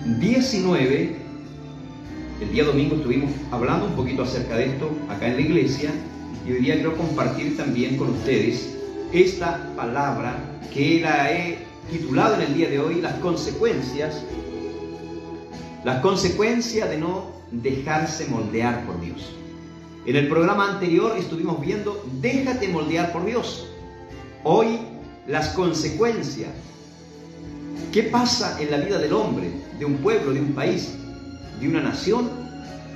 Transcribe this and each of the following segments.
19, el día domingo estuvimos hablando un poquito acerca de esto acá en la iglesia, y hoy día quiero compartir también con ustedes esta palabra que la he titulado en el día de hoy, las consecuencias de no dejarse moldear por Dios. En el programa anterior estuvimos viendo, déjate moldear por Dios. Hoy, las consecuencias. ¿Qué pasa en la vida del hombre, de un pueblo, de un país, de una nación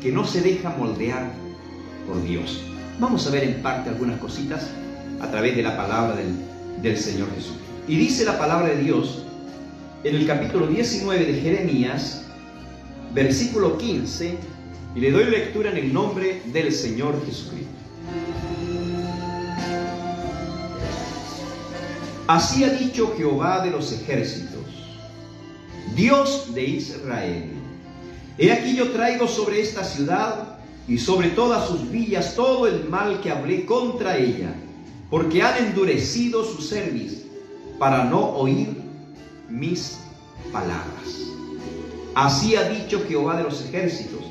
que no se deja moldear por Dios? Vamos a ver en parte algunas cositas a través de la palabra del Señor Jesús. Y dice la palabra de Dios en el capítulo 19 de Jeremías, versículo 15, y le doy lectura en el nombre del Señor Jesucristo. Así ha dicho Jehová de los ejércitos, Dios de Israel: he aquí yo traigo sobre esta ciudad y sobre todas sus villas todo el mal que hablé contra ella, porque han endurecido su cerviz para no oír mis palabras. Así ha dicho Jehová de los ejércitos,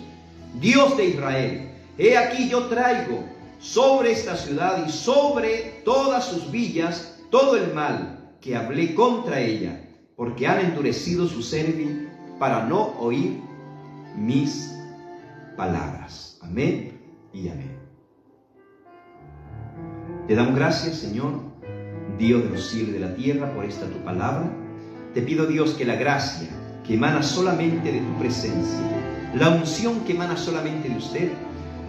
Dios de Israel: he aquí yo traigo sobre esta ciudad y sobre todas sus villas todo el mal que hablé contra ella, porque han endurecido su cerviz para no oír mis palabras. Amén y amén. Te damos gracias, Señor, Dios de los cielos y de la tierra, por esta tu palabra. Te pido, Dios, que la gracia que emana solamente de tu presencia, la unción que emana solamente de usted,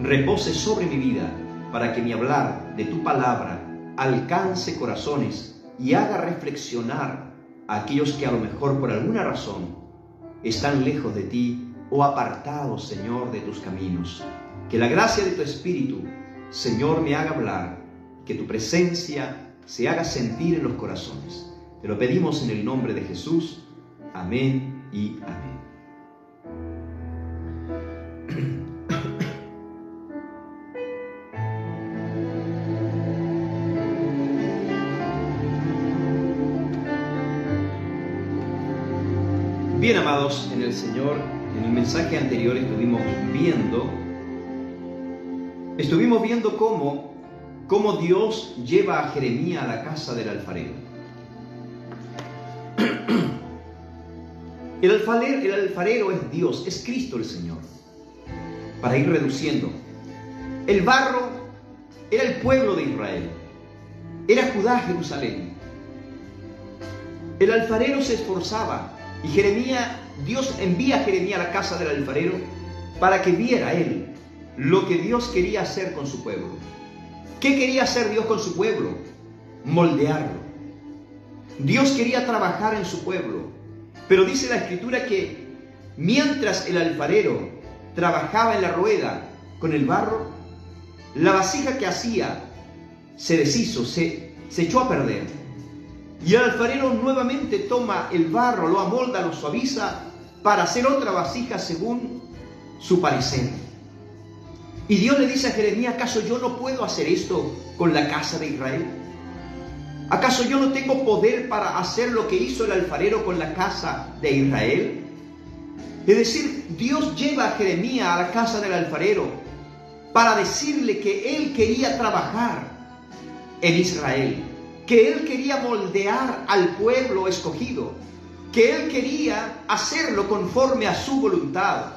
repose sobre mi vida, para que mi hablar de tu palabra alcance corazones y haga reflexionar a aquellos que a lo mejor por alguna razón están lejos de ti o apartados, Señor, de tus caminos. Que la gracia de tu Espíritu, Señor, me haga hablar, que tu presencia se haga sentir en los corazones. Te lo pedimos en el nombre de Jesús. Amén y amén. Bien, amados en el Señor, en el mensaje anterior estuvimos viendo cómo Dios lleva a Jeremías a la casa del alfarero. El alfarero es Dios, es Cristo el Señor. Para ir reduciendo, el barro era el pueblo de Israel, era Judá, Jerusalén. El alfarero se esforzaba y Dios envía a Jeremías a la casa del alfarero para que viera él lo que Dios quería hacer con su pueblo. ¿Qué quería hacer Dios con su pueblo? Moldearlo. Dios quería trabajar en su pueblo. Pero dice la Escritura que mientras el alfarero trabajaba en la rueda con el barro, la vasija que hacía se deshizo, se echó a perder. Y el alfarero nuevamente toma el barro, lo amolda, lo suaviza para hacer otra vasija según su parecer. Y Dios le dice a Jeremías: ¿acaso yo no puedo hacer esto con la casa de Israel? ¿Acaso yo no tengo poder para hacer lo que hizo el alfarero con la casa de Israel? Es decir, Dios lleva a Jeremías a la casa del alfarero para decirle que él quería trabajar en Israel, que él quería moldear al pueblo escogido, que él quería hacerlo conforme a su voluntad.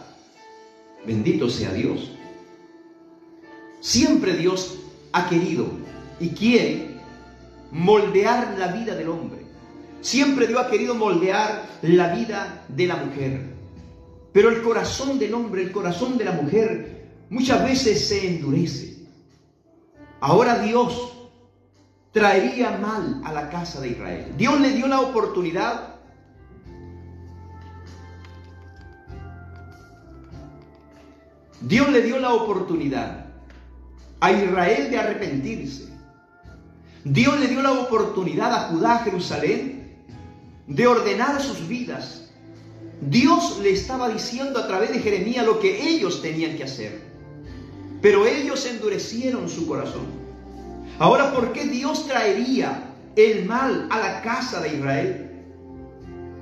Bendito sea Dios. Siempre Dios ha querido y quiere moldear la vida del hombre. Siempre Dios ha querido moldear la vida de la mujer. Pero el corazón del hombre, el corazón de la mujer, muchas veces se endurece. Ahora Dios traería mal a la casa de Israel. Dios le dio la oportunidad a Israel de arrepentirse. Dios le dio la oportunidad a Judá, a Jerusalén, de ordenar sus vidas. Dios le estaba diciendo a través de Jeremías lo que ellos tenían que hacer. Pero ellos endurecieron su corazón. Ahora, ¿por qué Dios traería el mal a la casa de Israel?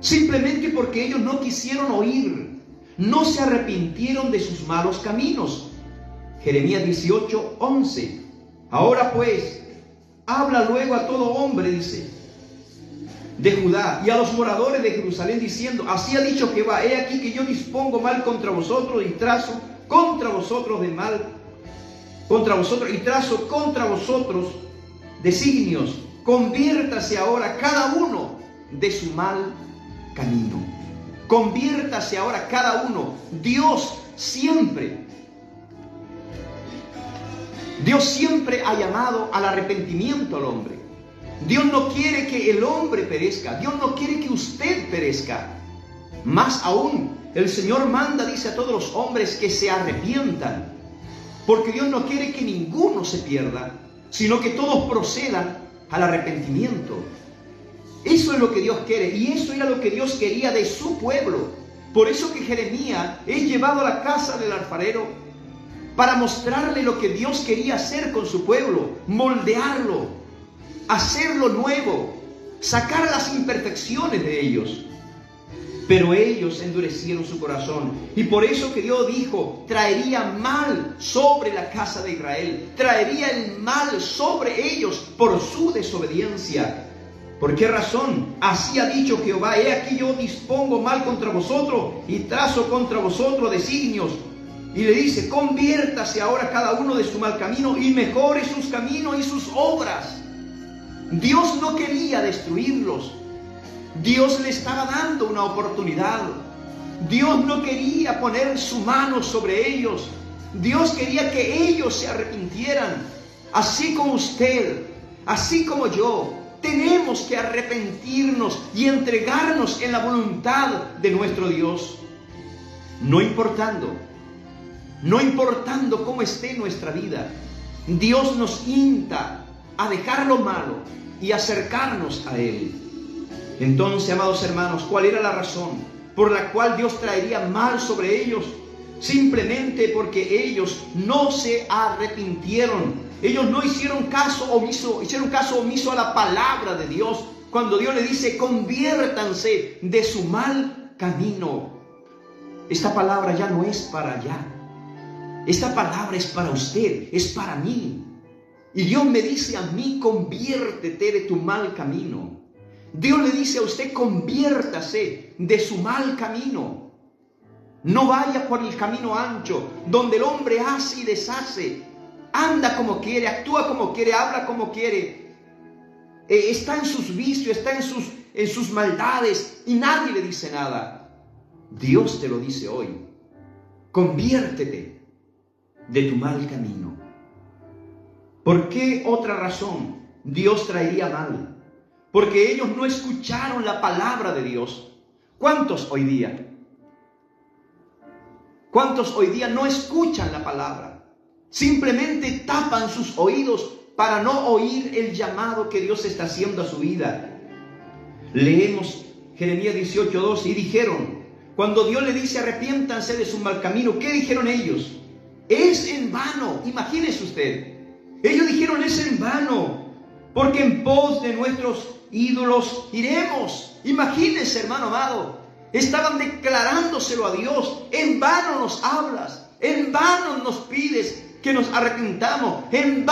simplemente porque ellos no quisieron oír, no se arrepintieron de sus malos caminos. Jeremías 18:11. Ahora pues, habla luego a todo hombre, dice, de Judá y a los moradores de Jerusalén, diciendo, así ha dicho Jehová, he aquí que yo dispongo mal contra vosotros y trazo contra vosotros de mal, contra vosotros y trazo contra vosotros designios. Conviértase ahora cada uno de su mal camino. Conviértase ahora cada uno. Dios siempre ha llamado al arrepentimiento al hombre. Dios no quiere que el hombre perezca. Dios no quiere que usted perezca. Más aún, el Señor manda, dice a todos los hombres que se arrepientan. Porque Dios no quiere que ninguno se pierda, sino que todos procedan al arrepentimiento. Eso es lo que Dios quiere, y eso era lo que Dios quería de su pueblo. Por eso que Jeremías es llevado a la casa del alfarero para mostrarle lo que Dios quería hacer con su pueblo, moldearlo, hacerlo nuevo, sacar las imperfecciones de ellos. Pero ellos endurecieron su corazón, y por eso que Dios dijo, traería mal sobre la casa de Israel, traería el mal sobre ellos por su desobediencia. ¿Por qué razón? Así ha dicho Jehová, he aquí yo dispongo mal contra vosotros y trazo contra vosotros designios. Y le dice, conviértase ahora cada uno de su mal camino y mejore sus caminos y sus obras. Dios no quería destruirlos. Dios le estaba dando una oportunidad. Dios no quería poner su mano sobre ellos. Dios quería que ellos se arrepintieran. Así como usted, así como yo, tenemos que arrepentirnos y entregarnos en la voluntad de nuestro Dios. No importando cómo esté nuestra vida, Dios nos insta a dejar lo malo y acercarnos a Él. Entonces, amados hermanos, ¿cuál era la razón por la cual Dios traería mal sobre ellos? Simplemente porque ellos no se arrepintieron. Ellos no hicieron caso omiso a la palabra de Dios. Cuando Dios le dice, conviértanse de su mal camino. Esta palabra ya no es para allá. Esta palabra es para usted, es para mí. Y Dios me dice a mí, conviértete de tu mal camino. Dios le dice a usted, conviértase de su mal camino. No vaya por el camino ancho, donde el hombre hace y deshace. Anda como quiere, actúa como quiere, habla como quiere. Está en sus vicios, está en sus maldades y nadie le dice nada. Dios te lo dice hoy. Conviértete de tu mal camino. ¿Por qué otra razón Dios traería mal? Porque ellos no escucharon la palabra de Dios. ¿Cuántos hoy día no escuchan la palabra? Simplemente tapan sus oídos para no oír el llamado que Dios está haciendo a su vida. Leemos Jeremías 18:12 y dijeron, cuando Dios le dice arrepiéntanse de su mal camino, ¿qué dijeron ellos? Es en vano. Imagínese usted. Ellos dijeron es en vano, porque en pos de nuestros ídolos iremos. Imagínese, hermano amado. Estaban declarándoselo a Dios. En vano nos hablas, en vano nos pides que nos arrepintamos, en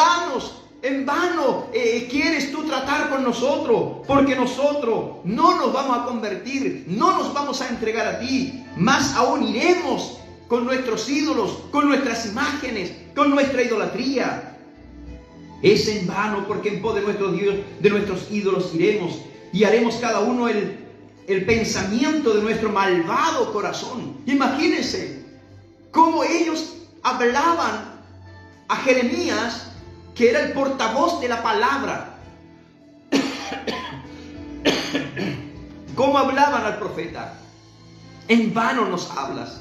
vano quieres tú tratar con nosotros, porque nosotros no nos vamos a convertir, no nos vamos a entregar a ti. Más aún iremos con nuestros ídolos, con nuestras imágenes, con nuestra idolatría. Es en vano, porque en pos de nuestro Dios, de nuestros ídolos iremos, y haremos cada uno el pensamiento de nuestro malvado corazón. Imagínense cómo ellos hablaban a Jeremías, que era el portavoz de la palabra. ¿Cómo hablaban al profeta? En vano nos hablas,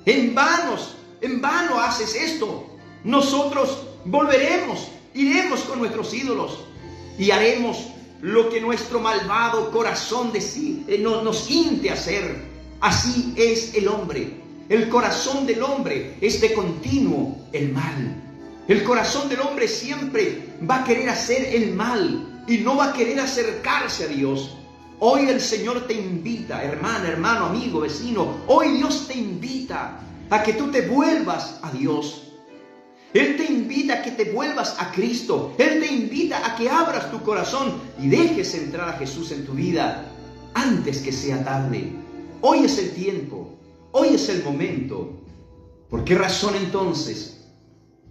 en vano haces esto. Nosotros volveremos, iremos con nuestros ídolos y haremos lo que nuestro malvado corazón nos inte a hacer. Así es el hombre. El corazón del hombre es de continuo el mal. El corazón del hombre siempre va a querer hacer el mal y no va a querer acercarse a Dios. Hoy el Señor te invita, hermana, hermano, amigo, vecino. Hoy Dios te invita a que tú te vuelvas a Dios. Él te invita a que te vuelvas a Cristo. Él te invita a que abras tu corazón y dejes entrar a Jesús en tu vida antes que sea tarde. Hoy es el tiempo. Hoy es el momento. ¿Por qué razón entonces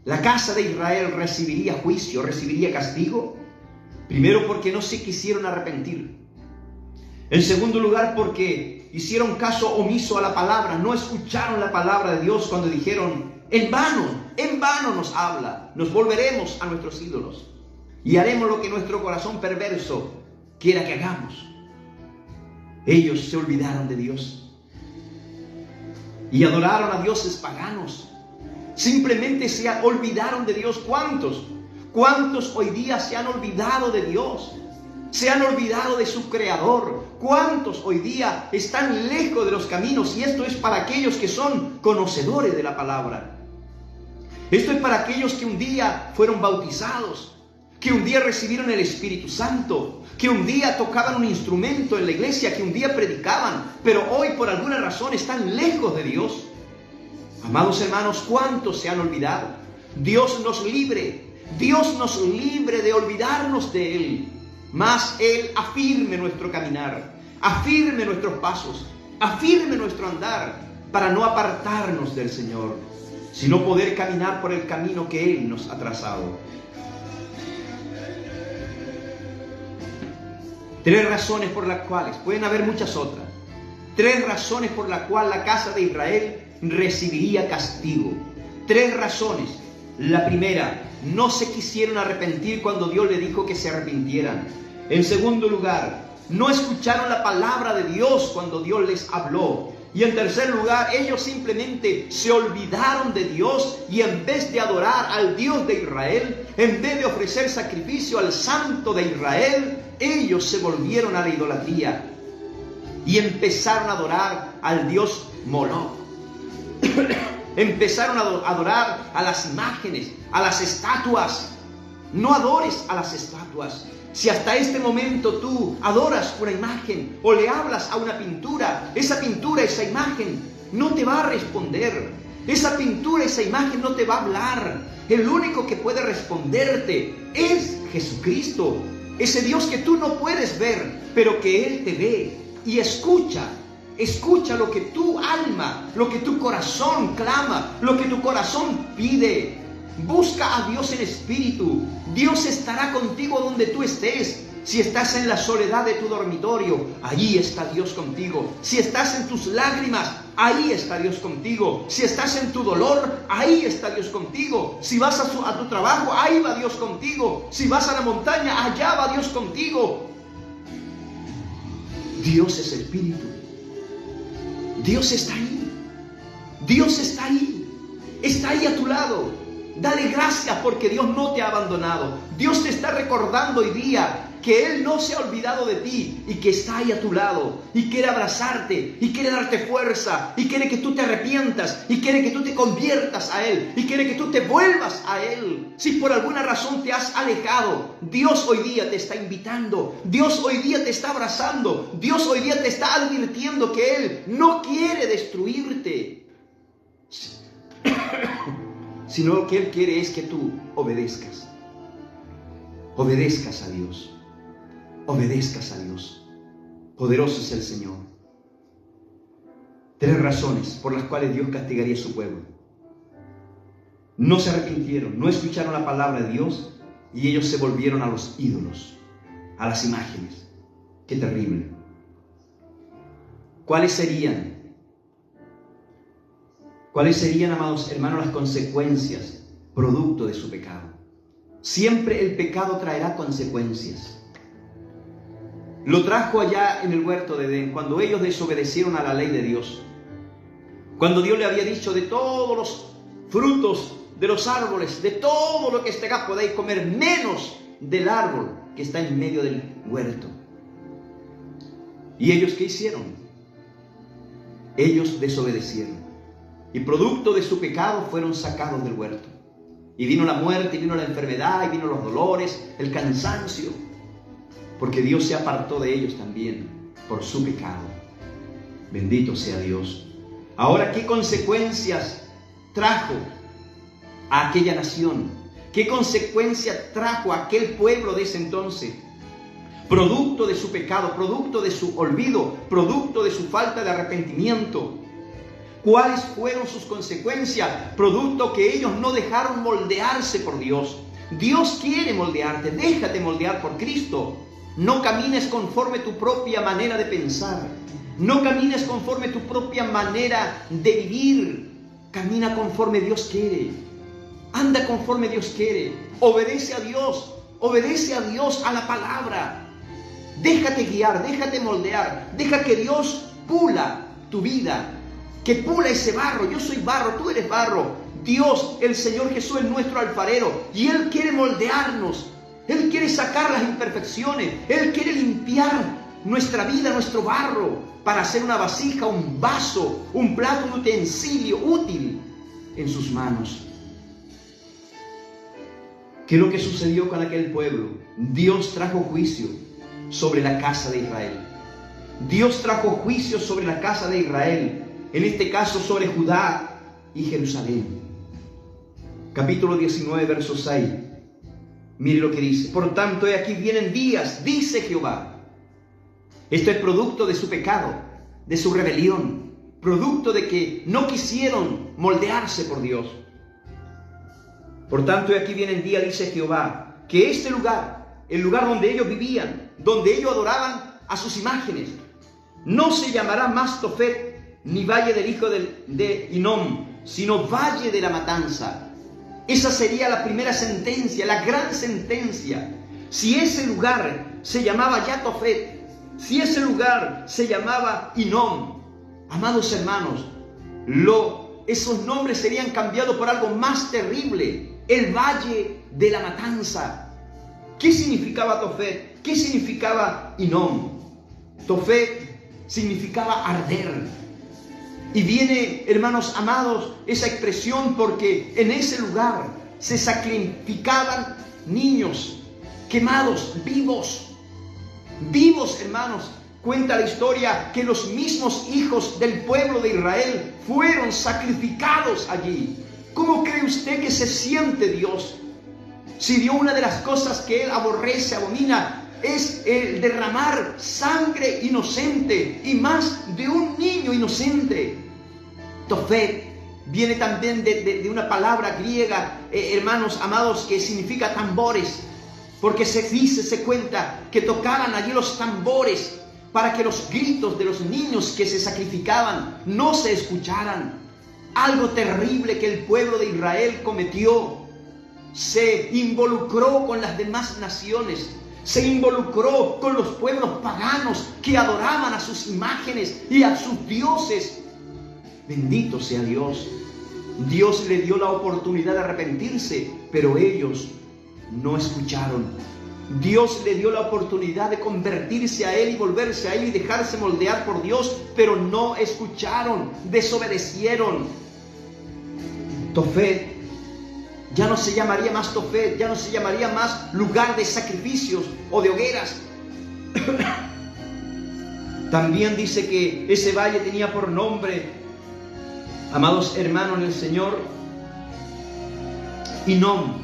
la casa de Israel recibiría juicio, recibiría castigo? Primero, porque no se quisieron arrepentir. En segundo lugar, porque hicieron caso omiso a la palabra, no escucharon la palabra de Dios cuando dijeron: en vano nos habla, nos volveremos a nuestros ídolos y haremos lo que nuestro corazón perverso quiera que hagamos. Ellos se olvidaron de Dios y adoraron a dioses paganos. Simplemente se olvidaron de Dios. ¿Cuántos hoy día se han olvidado de Dios? Se han olvidado de su Creador. ¿Cuántos hoy día están lejos de los caminos? Y esto es para aquellos que son conocedores de la palabra. Esto es para aquellos que un día fueron bautizados, que un día recibieron el Espíritu Santo, que un día tocaban un instrumento en la iglesia, que un día predicaban, pero hoy por alguna razón están lejos de Dios. Amados hermanos, ¿cuántos se han olvidado? Dios nos libre de olvidarnos de Él. Mas Él afirme nuestro caminar, afirme nuestros pasos, afirme nuestro andar, para no apartarnos del Señor, sino poder caminar por el camino que Él nos ha trazado. 3 razones por las cuales, pueden haber muchas otras, 3 razones por las cuales la casa de Israel recibiría castigo. 3 razones. La primera, no se quisieron arrepentir cuando Dios le dijo que se arrepintieran. En segundo lugar, no escucharon la palabra de Dios cuando Dios les habló. Y en tercer lugar, ellos simplemente se olvidaron de Dios y en vez de adorar al Dios de Israel, en vez de ofrecer sacrificio al Santo de Israel, ellos se volvieron a la idolatría y empezaron a adorar al Dios Moloch. Empezaron a adorar a las imágenes, a las estatuas. No adores a las estatuas. Si hasta este momento tú adoras una imagen o le hablas a una pintura, esa imagen no te va a responder. Esa pintura, esa imagen no te va a hablar. El único que puede responderte es Jesucristo. Ese Dios que tú no puedes ver, pero que Él te ve y escucha. Escucha lo que tu alma, lo que tu corazón clama, lo que tu corazón pide. Busca a Dios en espíritu. Dios estará contigo donde tú estés. Si estás en la soledad de tu dormitorio, allí está Dios contigo. Si estás en tus lágrimas, ahí está Dios contigo. Si estás en tu dolor, ahí está Dios contigo. Si vas a tu trabajo, ahí va Dios contigo. Si vas a la montaña, allá va Dios contigo. Dios es espíritu. Dios está ahí. Dios está ahí. Está ahí a tu lado. Dale gracias porque Dios no te ha abandonado. Dios te está recordando hoy día que Él no se ha olvidado de ti y que está ahí a tu lado y quiere abrazarte y quiere darte fuerza y quiere que tú te arrepientas y quiere que tú te conviertas a Él y quiere que tú te vuelvas a Él. Si por alguna razón te has alejado, Dios hoy día te está invitando, Dios hoy día te está abrazando, Dios hoy día te está advirtiendo que Él no quiere destruirte, sino lo que Él quiere es que tú obedezcas. Obedezcas a Dios. Obedezcas a Dios. Poderoso es el Señor. 3 razones por las cuales Dios castigaría a su pueblo. No se arrepintieron, no escucharon la palabra de Dios y ellos se volvieron a los ídolos, a las imágenes. Qué terrible. ¿Cuáles serían, amados hermanos, las consecuencias producto de su pecado? Siempre el pecado traerá consecuencias. Lo trajo allá en el huerto de Edén, cuando ellos desobedecieron a la ley de Dios. Cuando Dios le había dicho: de todos los frutos de los árboles, de todo lo que esté acá podéis comer, menos del árbol que está en medio del huerto. ¿Y ellos qué hicieron? Ellos desobedecieron. Y producto de su pecado fueron sacados del huerto. Y vino la muerte, y vino la enfermedad, y vino los dolores, el cansancio. Porque Dios se apartó de ellos también. por su pecado. Bendito sea Dios. Ahora, ¿qué consecuencias trajo a aquella nación? ¿Qué consecuencia trajo a aquel pueblo de ese entonces? Producto de su pecado, producto de su olvido, producto de su falta de arrepentimiento. ¿Cuáles fueron sus consecuencias? Producto que ellos no dejaron moldearse por Dios. Dios quiere moldearte, déjate moldear por Cristo. No camines conforme tu propia manera de pensar. No camines conforme tu propia manera de vivir. Camina conforme Dios quiere. Anda conforme Dios quiere. Obedece a Dios. Obedece a Dios, a la palabra. Déjate guiar, déjate moldear. Deja que Dios pula tu vida. Que pula ese barro. Yo soy barro, tú eres barro. Dios, el Señor Jesús, es nuestro alfarero. Y Él quiere moldearnos. Él quiere sacar las imperfecciones. Él quiere limpiar nuestra vida, nuestro barro, para hacer una vasija, un vaso, un plato, un utensilio útil en sus manos. ¿Qué es lo que sucedió con aquel pueblo? Dios trajo juicio sobre la casa de Israel. Dios trajo juicio sobre la casa de Israel. En este caso sobre Judá y Jerusalén. Capítulo 19, verso 6. Mire lo que dice. Por tanto, he aquí vienen días, dice Jehová. Esto es producto de su pecado, de su rebelión, producto de que no quisieron moldearse por Dios. Por tanto, he aquí vienen días, dice Jehová, que este lugar, el lugar donde ellos vivían, donde ellos adoraban a sus imágenes, no se llamará más Tofet, ni valle del hijo de Hinnom, sino valle de la matanza. Esa sería la primera sentencia, la gran sentencia. Si ese lugar se llamaba ya Tofet, si ese lugar se llamaba Hinnom, amados hermanos, esos nombres serían cambiados por algo más terrible, el valle de la matanza. ¿Qué significaba Tofet? ¿Qué significaba Hinnom? Tofet significaba arder. Y viene, hermanos amados, esa expresión porque en ese lugar se sacrificaban niños quemados, vivos. Vivos, hermanos. Cuenta la historia que los mismos hijos del pueblo de Israel fueron sacrificados allí. ¿Cómo cree usted que se siente Dios? Si Dios, una de las cosas que Él aborrece, abomina, es el derramar sangre inocente, y más de un niño inocente. Tofet viene también de una palabra griega, hermanos amados, que significa tambores, porque se cuenta que tocaban allí los tambores para que los gritos de los niños que se sacrificaban no se escucharan. Algo terrible que el pueblo de Israel cometió. Se involucró con las demás naciones, se involucró con los pueblos paganos que adoraban a sus imágenes y a sus dioses. Bendito sea Dios. Dios le dio la oportunidad de arrepentirse, pero ellos no escucharon. Dios le dio la oportunidad de convertirse a Él y volverse a Él y dejarse moldear por Dios, pero no escucharon, desobedecieron. Tofet ya no se llamaría más Tofet, ya no se llamaría más lugar de sacrificios o de hogueras. También dice que ese valle tenía por nombre, amados hermanos en el Señor, Hinnom.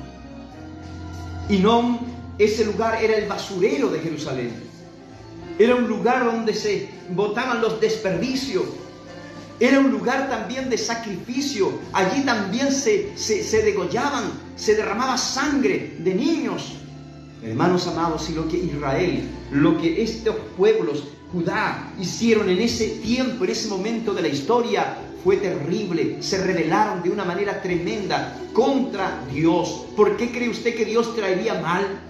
Hinnom, ese lugar era el basurero de Jerusalén. Era un lugar donde se botaban los desperdicios. Era un lugar también de sacrificio. Allí también se degollaban, se derramaba sangre de niños. Hermanos amados, y lo que Israel, lo que estos pueblos, Judá, hicieron en ese tiempo, en ese momento de la historia, fue terrible. Se rebelaron de una manera tremenda contra Dios. ¿Por qué cree usted que Dios traería mal?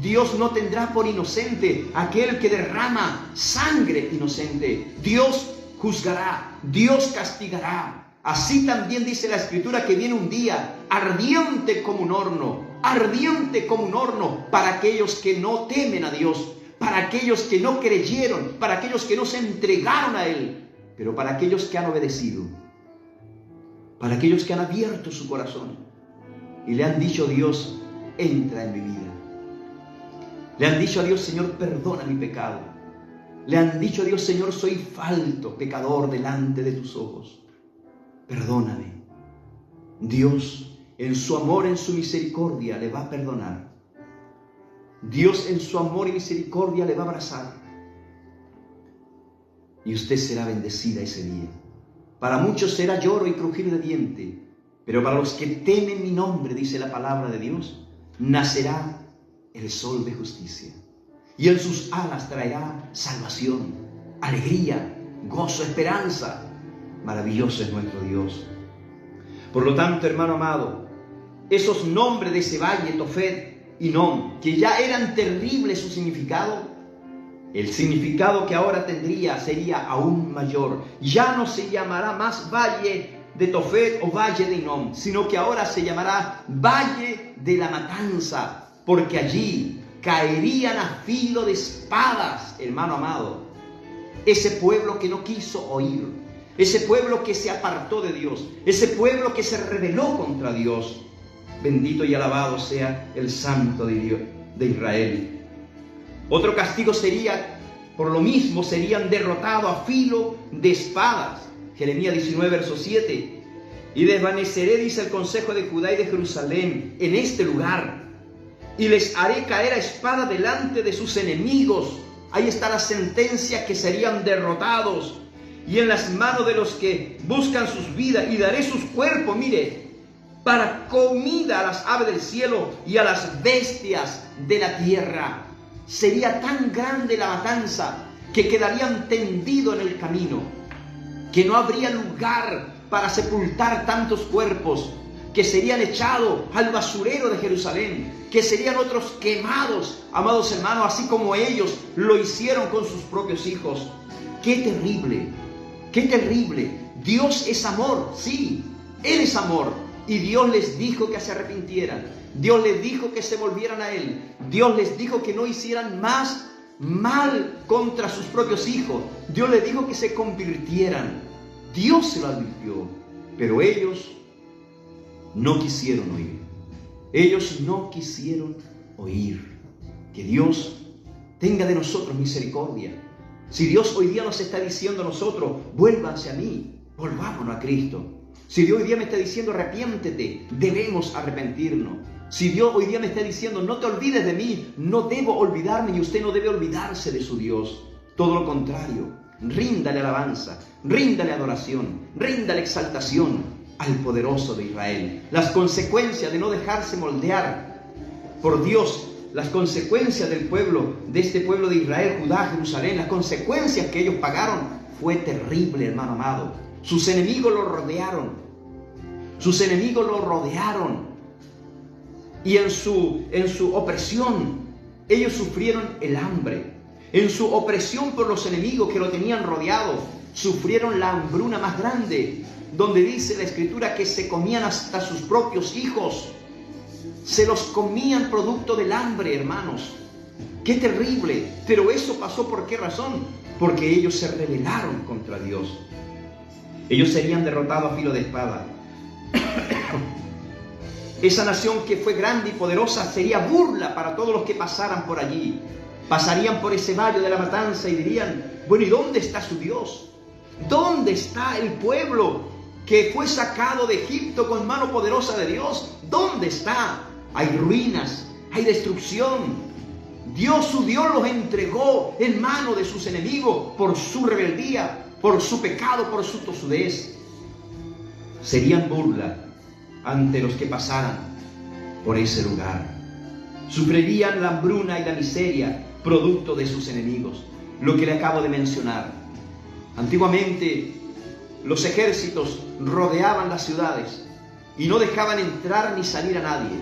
Dios no tendrá por inocente aquel que derrama sangre inocente. Dios juzgará, Dios castigará. Así también dice la Escritura que viene un día ardiente como un horno para aquellos que no temen a Dios, para aquellos que no creyeron, para aquellos que no se entregaron a Él, pero para aquellos que han obedecido, para aquellos que han abierto su corazón y le han dicho: Dios, entra en mi vida. Le han dicho a Dios: Señor, perdona mi pecado. Le han dicho a Dios: Señor, soy falto, pecador delante de tus ojos. Perdóname. Dios, en su amor, en su misericordia, le va a perdonar. Dios, en su amor y misericordia, le va a abrazar. Y usted será bendecida ese día. Para muchos será lloro y crujir de diente, pero para los que temen mi nombre, dice la palabra de Dios, nacerá el sol de justicia. Y en sus alas traerá salvación, alegría, gozo, esperanza. Maravilloso es nuestro Dios. Por lo tanto, hermano amado, esos nombres de ese valle, Tofet y Non, que ya eran terribles su significado, el significado que ahora tendría sería aún mayor. Ya no se llamará más valle de Tofet o valle de Hinnom, sino que ahora se llamará valle de la matanza, porque allí caerían a filo de espadas, hermano amado, ese pueblo que no quiso oír, ese pueblo que se apartó de Dios, ese pueblo que se rebeló contra Dios. Bendito y alabado sea el Santo de Dios, de Israel. Otro castigo sería, por lo mismo, serían derrotados a filo de espadas. Jeremías 19, verso 7. Y desvaneceré, dice el consejo de Judá y de Jerusalén, en este lugar, y les haré caer a espada delante de sus enemigos. Ahí está la sentencia, que serían derrotados, y en las manos de los que buscan sus vidas, y daré sus cuerpos, mire, para comida a las aves del cielo y a las bestias de la tierra. Sería tan grande la matanza que quedarían tendidos en el camino, que no habría lugar para sepultar tantos cuerpos, que serían echados al basurero de Jerusalén, que serían otros quemados, amados hermanos, así como ellos lo hicieron con sus propios hijos. ¡Qué terrible! ¡Qué terrible! Dios es amor, sí, Él es amor, y Dios les dijo que se arrepintieran. Dios les dijo que se volvieran a Él. Dios les dijo que no hicieran más mal contra sus propios hijos. Dios les dijo que se convirtieran. Dios se lo advirtió, pero ellos no quisieron oír. Ellos no quisieron oír. Que Dios tenga de nosotros misericordia. Si Dios hoy día nos está diciendo a nosotros: vuélvanse a mí, volvámonos a Cristo. Si Dios hoy día me está diciendo: arrepiéntete, debemos arrepentirnos. Si Dios hoy día me está diciendo: no te olvides de mí, no debo olvidarme, y usted no debe olvidarse de su Dios. Todo lo contrario, ríndale alabanza, ríndale adoración, ríndale exaltación al poderoso de Israel. Las consecuencias de no dejarse moldear por Dios, las consecuencias del pueblo, de este pueblo de Israel, Judá, Jerusalén, las consecuencias que ellos pagaron, fue terrible, hermano amado. Sus enemigos lo rodearon. Sus enemigos lo rodearon. Y en su opresión, ellos sufrieron el hambre. En su opresión por los enemigos que lo tenían rodeado, sufrieron la hambruna más grande, donde dice la Escritura que se comían hasta sus propios hijos. Se los comían producto del hambre, hermanos. ¡Qué terrible! Pero eso pasó, ¿por qué razón? Porque ellos se rebelaron contra Dios. Ellos serían derrotados a filo de espada. Esa nación que fue grande y poderosa sería burla para todos los que pasaran por allí. Pasarían por ese valle de la matanza y dirían: bueno, ¿y dónde está su Dios? ¿Dónde está el pueblo que fue sacado de Egipto con mano poderosa de Dios? ¿Dónde está? Hay ruinas, hay destrucción. Su Dios los entregó en mano de sus enemigos por su rebeldía, por su pecado, por su tosudez. Serían burla ante los que pasaran por ese lugar. Sufrirían la hambruna y la miseria producto de sus enemigos, lo que le acabo de mencionar. Antiguamente los ejércitos rodeaban las ciudades y no dejaban entrar ni salir a nadie,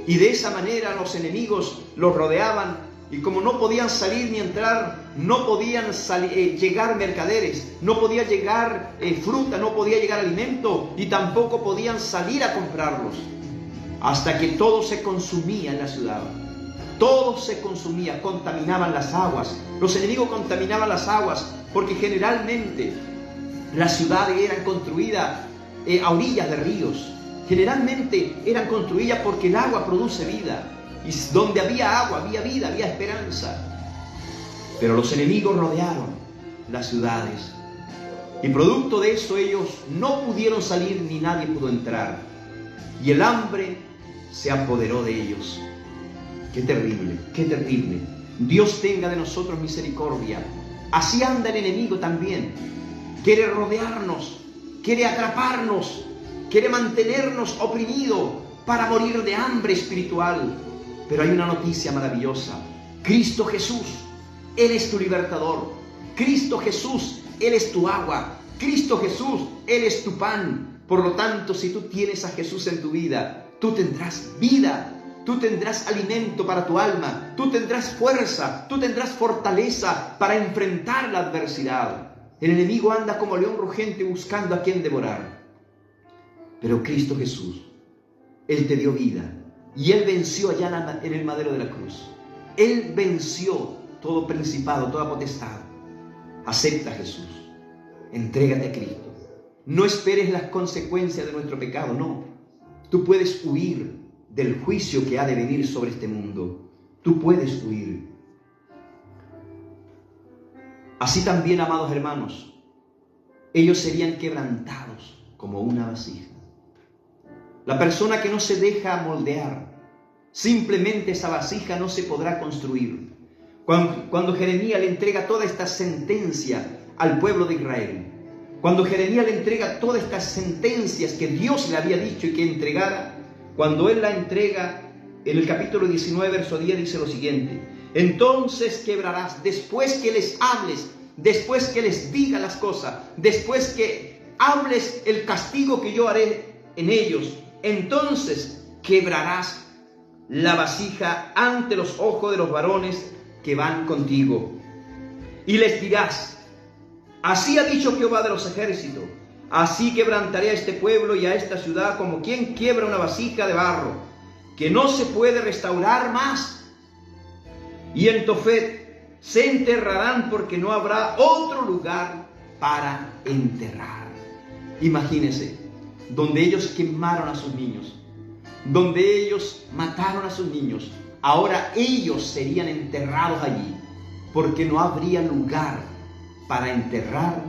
y de esa manera los enemigos los rodeaban, y como no podían salir ni entrar, no podían llegar mercaderes, no podía llegar fruta, no podía llegar alimento, y tampoco podían salir a comprarlos, hasta que todo se consumía en la ciudad. Todo se consumía, contaminaban las aguas. Los enemigos contaminaban las aguas, porque generalmente las ciudades eran construidas a orillas de ríos. Generalmente eran construidas porque el agua produce vida. Y donde había agua, había vida, había esperanza. Pero los enemigos rodearon las ciudades. Y producto de eso ellos no pudieron salir ni nadie pudo entrar. Y el hambre se apoderó de ellos. Qué terrible, qué terrible. Dios tenga de nosotros misericordia. Así anda el enemigo también. Quiere rodearnos, quiere atraparnos, quiere mantenernos oprimidos para morir de hambre espiritual. Pero hay una noticia maravillosa. Cristo Jesús, Él es tu libertador. Cristo Jesús, Él es tu agua. Cristo Jesús, Él es tu pan. Por lo tanto, si tú tienes a Jesús en tu vida, tú tendrás vida. Tú tendrás alimento para tu alma. Tú tendrás fuerza. Tú tendrás fortaleza para enfrentar la adversidad. El enemigo anda como león rugente buscando a quien devorar. Pero Cristo Jesús, Él te dio vida. Y Él venció allá en el madero de la cruz. Él venció todo principado, toda potestad. Acepta a Jesús. Entrégate a Cristo. No esperes las consecuencias de nuestro pecado, no. Tú puedes huir del juicio que ha de venir sobre este mundo. Tú puedes huir. Así también, amados hermanos, ellos serían quebrantados como una vasija. La persona que no se deja moldear, simplemente esa vasija no se podrá construir. Cuando Jeremías le entrega toda esta sentencia al pueblo de Israel, cuando Jeremías le entrega todas estas sentencias que Dios le había dicho y que entregara, cuando él la entrega, en el capítulo 19, verso 10, dice lo siguiente: entonces quebrarás, después que les hables, después que les diga las cosas, después que hables el castigo que yo haré en ellos, entonces quebrarás la vasija ante los ojos de los varones que van contigo. Y les dirás: así ha dicho Jehová de los ejércitos, así quebrantaré a este pueblo y a esta ciudad como quien quiebra una vasija de barro, que no se puede restaurar más. Y en Tofet se enterrarán porque no habrá otro lugar para enterrar. Imagínense, donde ellos quemaron a sus niños, donde ellos mataron a sus niños, ahora ellos serían enterrados allí, porque no habría lugar para enterrar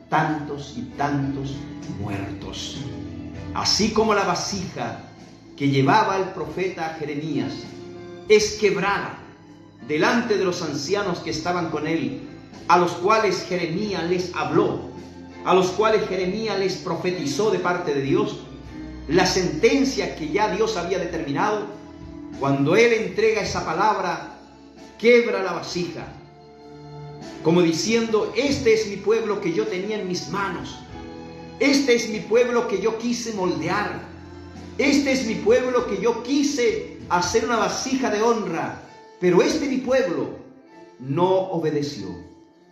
tantos y tantos muertos. Así como la vasija que llevaba el profeta Jeremías es quebrada delante de los ancianos que estaban con él, a los cuales Jeremías les habló, a los cuales Jeremías les profetizó de parte de Dios, la sentencia que ya Dios había determinado, cuando él entrega esa palabra, quiebra la vasija, como diciendo: este es mi pueblo que yo tenía en mis manos, este es mi pueblo que yo quise moldear, este es mi pueblo que yo quise hacer una vasija de honra, pero este mi pueblo no obedeció,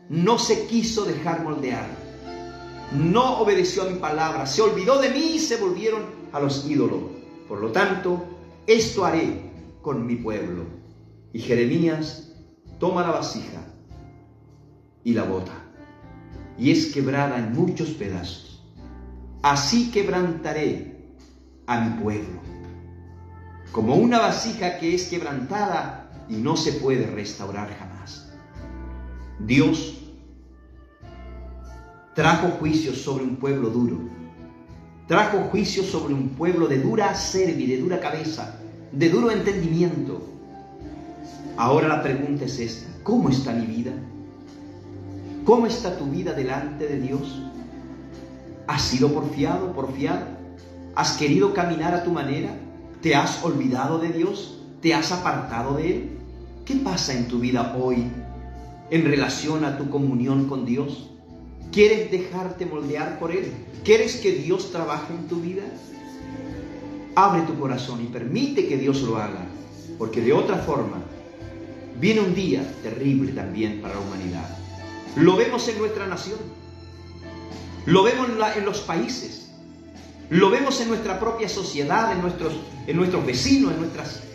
no se quiso dejar moldear, no obedeció a mi palabra, se olvidó de mí y se volvieron a los ídolos. Por lo tanto, esto haré con mi pueblo. Y Jeremías toma la vasija y la bota, y es quebrada en muchos pedazos. Así quebrantaré a mi pueblo, como una vasija que es quebrantada y no se puede restaurar jamás. Dios trajo juicio sobre un pueblo duro, trajo juicio sobre un pueblo de dura cerviz, de dura cabeza, de duro entendimiento. Ahora la pregunta es esta: ¿cómo está mi vida? ¿Cómo está tu vida delante de Dios? ¿Has sido porfiado, porfiada? ¿Has querido caminar a tu manera? ¿Te has olvidado de Dios? ¿Te has apartado de Él? ¿Qué pasa en tu vida hoy en relación a tu comunión con Dios? ¿Quieres dejarte moldear por Él? ¿Quieres que Dios trabaje en tu vida? Abre tu corazón y permite que Dios lo haga, porque de otra forma viene un día terrible también para la humanidad. Lo vemos en nuestra nación, lo vemos en los países, lo vemos en nuestra propia sociedad, en nuestros vecinos,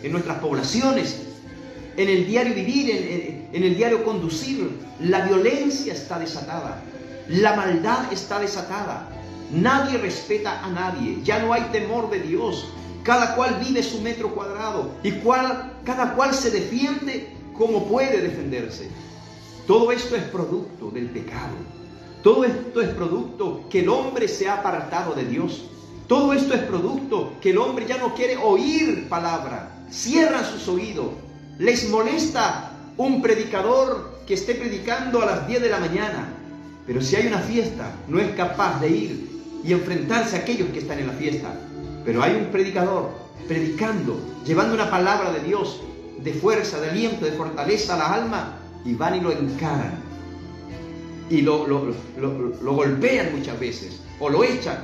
en nuestras poblaciones, en el diario vivir, en el diario conducir. La violencia está desatada, la maldad está desatada, nadie respeta a nadie, ya no hay temor de Dios, cada cual vive su metro cuadrado y cada cual se defiende como puede defenderse. Todo esto es producto del pecado. Todo esto es producto que el hombre se ha apartado de Dios. Todo esto es producto que el hombre ya no quiere oír palabra. Cierran sus oídos. Les molesta un predicador que esté predicando a las 10 de la mañana. Pero si hay una fiesta, no es capaz de ir y enfrentarse a aquellos que están en la fiesta. Pero hay un predicador predicando, llevando una palabra de Dios, de fuerza, de aliento, de fortaleza a la alma, y van y lo encaran. Y lo golpean muchas veces, o lo echan,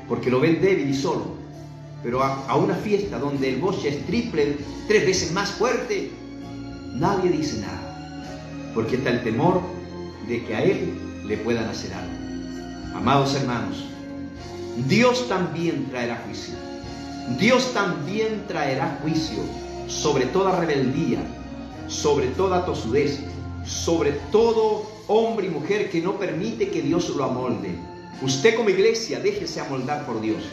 porque lo ven débil y solo. Pero a una fiesta donde el boche es 3 veces más fuerte, nadie dice nada, porque está el temor de que a él le puedan hacer algo. Amados hermanos, Dios también traerá juicio. Dios también traerá juicio sobre toda rebeldía, sobre toda tosudez, sobre todo hombre y mujer que no permite que Dios lo amolde. Usted como iglesia, déjese amoldar por Dios.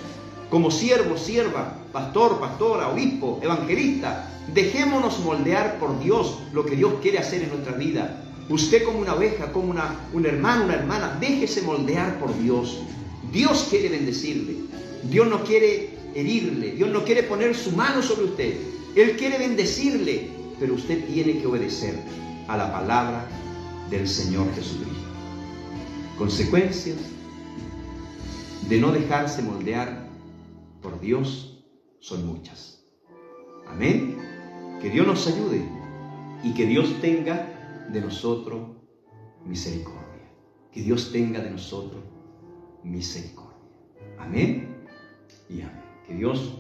Como siervo, sierva, pastor, pastora, obispo, evangelista, dejémonos moldear por Dios lo que Dios quiere hacer en nuestra vida. Usted como una oveja, como un hermano, una hermana, déjese moldear por Dios. Dios quiere bendecirle. Dios no quiere herirle. Dios no quiere poner su mano sobre usted. Él quiere bendecirle, pero usted tiene que obedecer a la palabra del Señor Jesucristo. Consecuencias de no dejarse moldear por Dios son muchas. Amén. Que Dios nos ayude y que Dios tenga de nosotros misericordia. Que Dios tenga de nosotros misericordia. Amén y amén. Que Dios